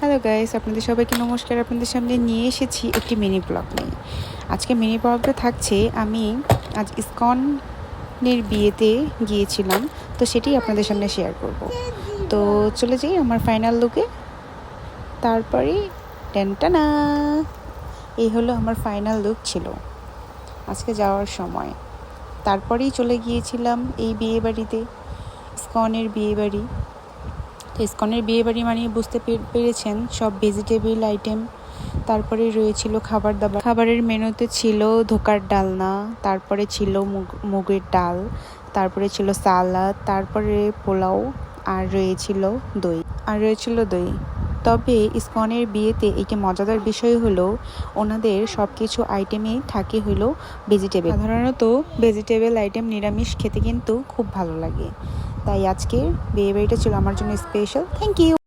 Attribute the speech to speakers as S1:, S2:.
S1: Hello guys, আপনাদের সবাইকে নমস্কার। আপনাদের সামনে নিয়ে এসেছি একটি মিনি ব্লগ নিয়ে। আজকে মিনি ব্লগটা থাকছে, আমি আজ ইসকনের বিয়েতে গিয়েছিলাম, তো সেটাই আপনাদের সামনে শেয়ার করব। তো চলে যাই আমার ফাইনাল লুকে। তারপরে টেনটানা, এই হলো আমার ফাইনাল লুক ছিল আজকে যাওয়ার সময়। তারপরেই চলে গিয়েছিলাম এই বিয়ে বাড়িতে, ইসকনের বিয়ে বাড়ি। তো ইসকনের বিয়েবাড়ি মানে বুঝতে পেরেছেন, সব ভেজিটেবল আইটেম। তারপরে রয়েছিল খাবার দাবার। খাবারের মেনুতে ছিল ধোকার ডালনা, তারপরে ছিল মুগের ডাল, তারপরে ছিল সালাদ, তারপরে পোলাও, আর রয়েছিল দই। তবে ইসকনের বিয়েতে একটি মজাদার বিষয় হলো, ওনাদের সব কিছু আইটেমেই থাকে হলো ভেজিটেবল। সাধারণত ভেজিটেবল আইটেম নিরামিষ খেতে কিন্তু খুব ভালো লাগে, তাই আজকের বিয়ে বাড়িটা ছিল আমার জন্য স্পেশাল। Thank you.